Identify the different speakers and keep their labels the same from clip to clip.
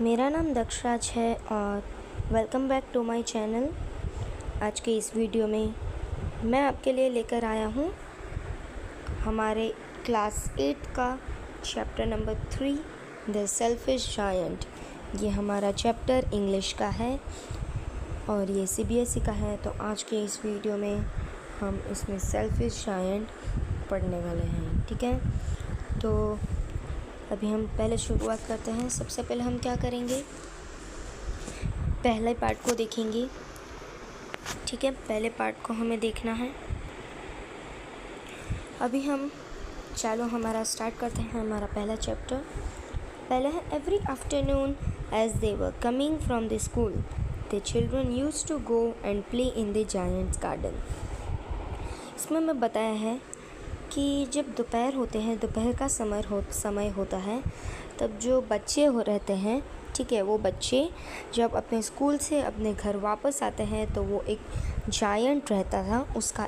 Speaker 1: मेरा नाम दक्षराज है और welcome back to my channel. आज के इस वीडियो में मैं आपके लिए लेकर आया हूँ हमारे क्लास 8 का chapter number 3 the selfish giant. ये हमारा चैप्टर इंग्लिश का है और ये CBSE का है। तो आज के इस वीडियो में हम इसमें सेल्फिश जायंट पढ़ने वाले हैं, ठीक है। तो अभी हम पहले शुरुआत करते हैं। सबसे पहले हम क्या करेंगे, पहले पार्ट को देखेंगे, ठीक है। पहले पार्ट को हमें देखना है। अभी हम हमारा स्टार्ट करते हैं हमारा पहला चैप्टर। पहले है every afternoon as they were coming from the school the children used to go and play in the giant's garden. इसमें मैं बताया है कि जब दोपहर होते हैं, दोपहर का समय होता है, तब जो बच्चे रहते हैं, ठीक है, वो बच्चे जब अपने स्कूल से अपने घर वापस आते हैं तो वो एक जायंट रहता था, उसका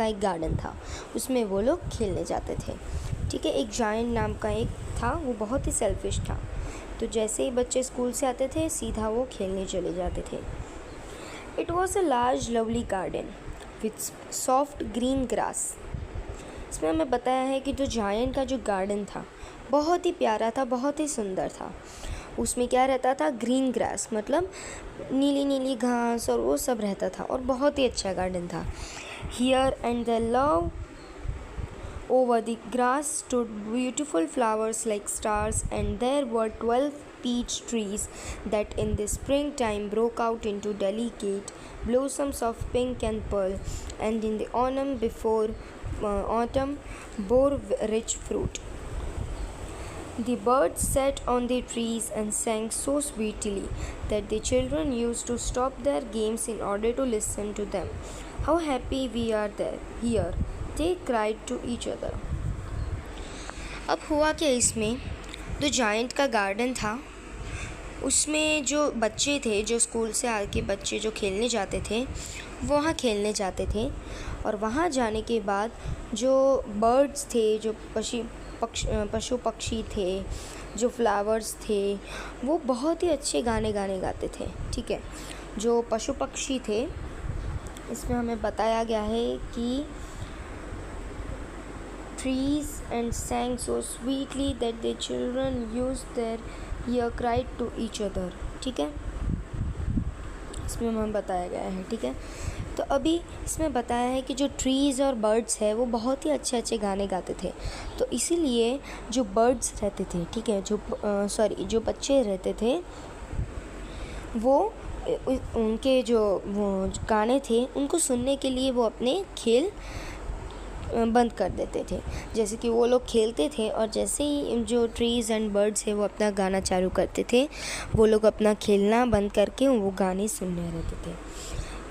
Speaker 1: एक गार्डन था, उसमें वो लोग खेलने जाते थे, ठीक है। एक जायंट नाम का एक था, वो बहुत ही सेल्फिश था। तो जैसे ही बच्चे स्कूल से आते थे सीधा वो खेलने चले जाते थे। It was a large lovely garden with soft green grass. इसमें हमें बताया है कि जो जायंट का जो गार्डन था बहुत ही प्यारा था, बहुत ही सुंदर था। उसमें क्या रहता था, ग्रीन ग्रास, मतलब नीली नीली घास और वो सब रहता था और बहुत ही अच्छा गार्डन था। Here and the love over the grass stood beautiful flowers like stars and there were 12 peach trees that in the springtime broke out into delicate blossoms of pink and pearl, and in the autumn bore rich fruit. The birds sat on the trees and sang so sweetly that the children used to stop their games in order to listen to them. How happy we are here, they cried to each other. अब हुआ क्या, इसमें जो giant का garden था उसमें जो बच्चे थे, जो स्कूल से आके बच्चे जो खेलने जाते थे वो वहाँ खेलने जाते थे। और वहाँ जाने के बाद जो बर्ड्स थे, जो पशु पक्षी थे, जो फ्लावर्स थे, वो बहुत ही अच्छे गाने गाते थे, ठीक है। जो पशु पक्षी थे, इसमें हमें बताया गया है कि trees and sang so sweetly that the children used their ear cried to each other, ठीक है। इसमें हमें बताया गया है, ठीक है। तो अभी इसमें बताया है कि जो ट्रीज़ और बर्ड्स है वो बहुत ही अच्छे गाने गाते थे। तो इसीलिए जो बर्ड्स रहते थे, ठीक है, जो बच्चे रहते थे वो उनके जो वो गाने थे उनको सुनने के लिए वो अपने खेल बंद कर देते थे। जैसे कि वो लोग खेलते थे और जैसे ही जो ट्रीज़ एंड बर्ड्स है वो अपना गाना चालू करते थे, वो लोग अपना खेलना बंद करके वो गाने सुनने रहते थे।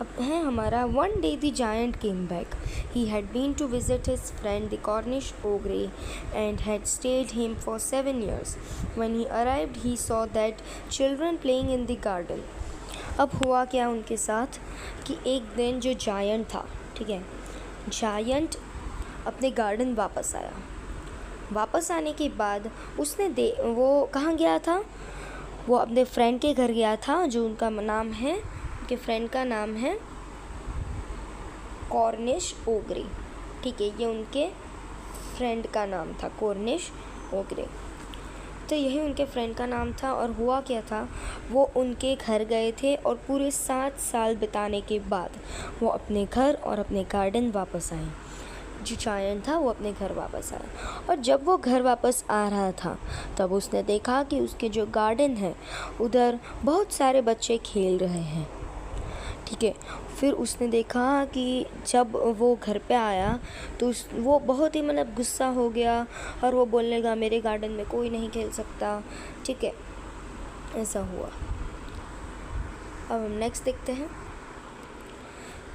Speaker 1: अब है हमारा one day the giant came back. He had been to visit his friend the Cornish ogre and had stayed him for 7 years. When he arrived he saw that children playing in the garden. अब हुआ क्या उनके साथ कि एक दिन जो giant था, ठीक है, जायंट अपने गार्डन वापस आया। वापस आने के बाद उसने वो कहाँ गया था, वो अपने फ्रेंड के घर गया था, जो उनका नाम है, उनके फ्रेंड का नाम है कॉर्निश ओग्रे, ठीक है। ये उनके फ्रेंड का नाम था, कॉर्निश ओग्रे। तो यही उनके फ्रेंड का नाम था। और हुआ क्या था, वो उनके घर गए थे और पूरे 7 साल बिताने के बाद वो अपने घर और अपने गार्डन वापस आए। जो जायंट था वो अपने घर वापस आया और जब वो घर वापस आ रहा था तब उसने देखा कि उसके जो गार्डन है उधर बहुत सारे बच्चे खेल रहे हैं, ठीक है। फिर उसने देखा कि जब वो घर पे आया तो वो बहुत ही मतलब गुस्सा हो गया और वो बोलने लगा मेरे गार्डन में कोई नहीं खेल सकता, ठीक है। ऐसा हुआ। अब हम नेक्स्ट देखते हैं।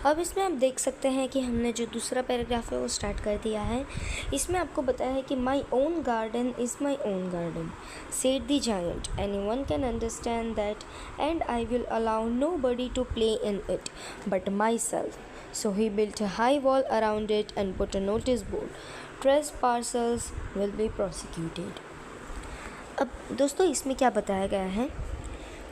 Speaker 1: अब इसमें आप देख सकते हैं कि हमने जो दूसरा पैराग्राफ है वो स्टार्ट कर दिया है। इसमें आपको बताया है कि my own garden is my own garden said the giant, anyone can understand that and I will allow nobody to play in it but myself. So he built a high wall around it and put a notice board, trespassers will be prosecuted. अब दोस्तों इसमें क्या बताया गया है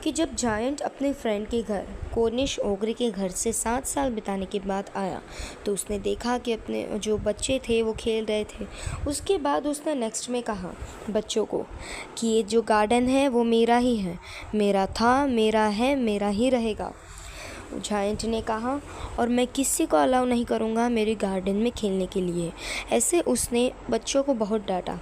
Speaker 1: कि जब giant अपने फ्रेंड के घर कोर्निश ओग्रे के घर से 7 साल बिताने के बाद आया तो उसने देखा कि अपने जो बच्चे थे वो खेल रहे थे। उसके बाद उसने नेक्स्ट में कहा बच्चों को कि ये जो गार्डन है वो मेरा ही है, मेरा था, मेरा है, मेरा ही रहेगा। जायंट ने कहा और मैं किसी को अलाउ नहीं करूँगा मेरे गार्डन में खेलने के लिए। ऐसे उसने बच्चों को बहुत डांटा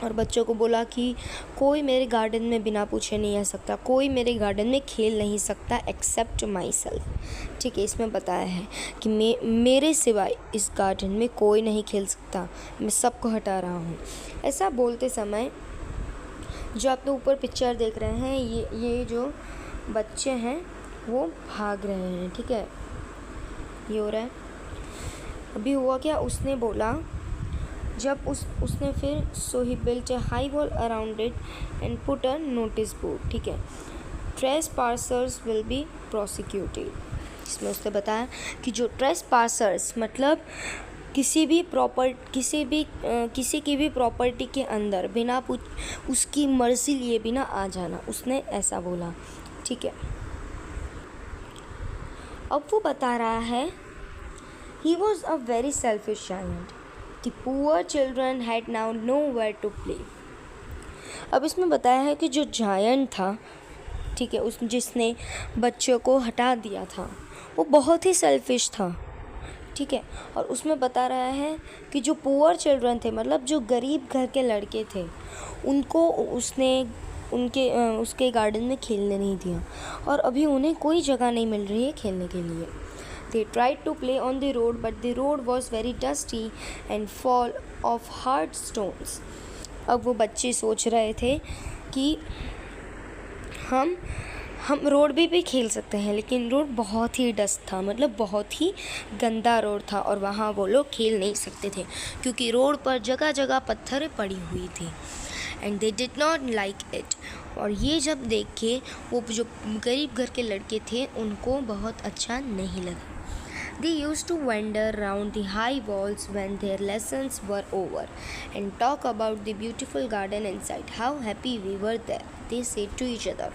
Speaker 1: और बच्चों को बोला कि कोई मेरे गार्डन में बिना पूछे नहीं आ सकता, कोई मेरे गार्डन में खेल नहीं सकता एक्सेप्ट माई सेल्फ। ठीक है, इसमें बताया है कि मेरे सिवाय इस गार्डन में कोई नहीं खेल सकता, मैं सबको हटा रहा हूँ। ऐसा बोलते समय जो आप लोग ऊपर पिक्चर देख रहे हैं ये जो बच्चे हैं वो भाग रहे हैं। ठीक है, ये हो रहा है। अभी हुआ क्या, उसने बोला जब उसने फिर so he built a high wall around it and put a notice board. ठीक है, trespassers will be prosecuted. इसमें उसने बताया कि जो ट्रेस पार्सर्स मतलब किसी की भी प्रॉपर्टी के अंदर बिना उसकी मर्जी लिए बिना आ जाना, उसने ऐसा बोला। ठीक है, अब वो बता रहा है he was a very selfish giant. The poor children had now nowhere to play. अब इसमें बताया है कि जो जायंट था, ठीक है, जिसने बच्चों को हटा दिया था, वो बहुत ही सेल्फिश था। ठीक है, और उसमें बता रहा है कि जो पुअर चिल्ड्रन थे मतलब जो गरीब घर के लड़के थे उनको उसने उसके गार्डन में खेलने नहीं दिया और अभी उन्हें कोई जगह नहीं मिल रही है खेलने के लिए। They tried to play on the road, but the road was very dusty and full of hard stones. अब वो बच्चे सोच रहे थे कि हम रोड भी खेल सकते हैं, लेकिन रोड बहुत ही डस्ट था, मतलब बहुत ही गंदा रोड था और वहाँ वो लोग खेल नहीं सकते थे क्योंकि रोड पर जगह जगह पत्थरें पड़ी हुई थी। And they did not like it. और ये जब देख के वो जो गरीब घर के लड़के थे उनको बहुत अच्छा नहीं लगा। They used to wander round the high walls when their lessons were over and talk about the beautiful garden inside. How happy we were there, they said to each other.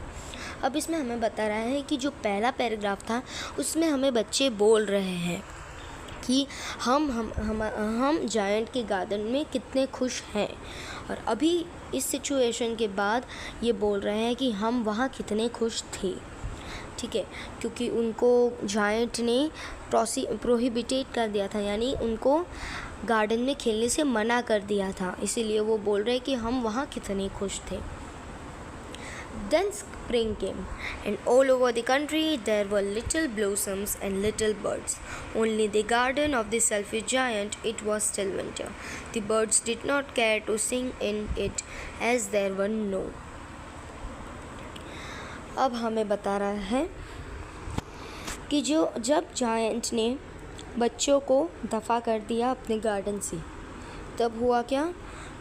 Speaker 1: अब इसमें हमें बता रहा है कि जो पहला पैराग्राफ था उसमें हमें बच्चे बोल रहे हैं कि हम जायंट के गार्डन में कितने खुश हैं, और अभी इस सिचुएशन के बाद ये बोल रहे हैं कि हम वहाँ कितने खुश थे। ठीक है, क्योंकि उनको जायंट ने प्रोहिबिटेट कर दिया था, यानी उनको गार्डन में खेलने से मना कर दिया था, इसीलिए वो बोल रहे कि हम वहाँ कितने खुश थे। Then spring came, and all over the country there were little blossoms and little birds. Only the garden of the selfish giant, it was still winter. The birds did not care to sing in it as there were no. अब हमें बता रहा है कि जब giant ने बच्चों को दफ़ा कर दिया अपने गार्डन से, तब हुआ क्या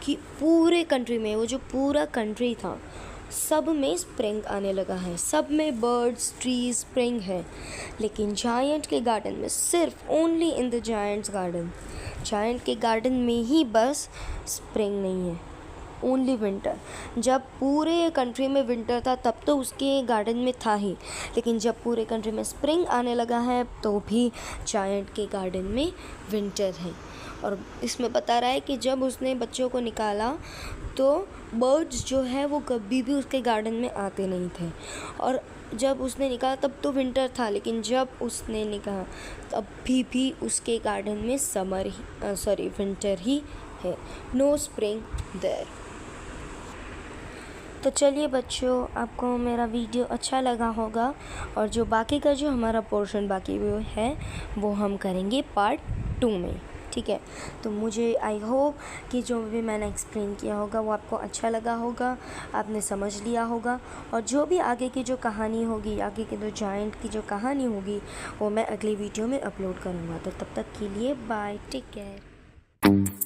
Speaker 1: कि पूरे कंट्री में, वो जो पूरा कंट्री था सब में स्प्रिंग आने लगा है, सब में बर्ड्स, ट्रीज, स्प्रिंग है, लेकिन जायंट के गार्डन में सिर्फ only in the giant's garden, giant के गार्डन में ही बस स्प्रिंग नहीं है, ओनली विंटर। जब पूरे कंट्री में विंटर था तब तो उसके गार्डन में था ही, लेकिन जब पूरे कंट्री में स्प्रिंग आने लगा है तो भी जायंट के गार्डन में विंटर है। और इसमें बता रहा है कि जब उसने बच्चों को निकाला तो बर्ड्स जो है वो कभी भी उसके गार्डन में आते नहीं थे, और जब उसने निकाला तब तो विंटर था, लेकिन जब उसने निकाला तब भी उसके गार्डन में विंटर ही है, नो स्प्रिंग देयर। तो चलिए बच्चों, आपको मेरा वीडियो अच्छा लगा होगा, और जो बाकी का जो हमारा पोर्शन बाकी है वो हम करेंगे पार्ट 2 में। ठीक है, तो मुझे आई होप कि जो भी मैंने एक्सप्लेन किया होगा वो आपको अच्छा लगा होगा, आपने समझ लिया होगा, और जो भी आगे की जो कहानी होगी, आगे के जो जायंट की जो कहानी होगी वो मैं अगली वीडियो में अपलोड करूँगा। तो तब तक के लिए बाय, टेक केयर।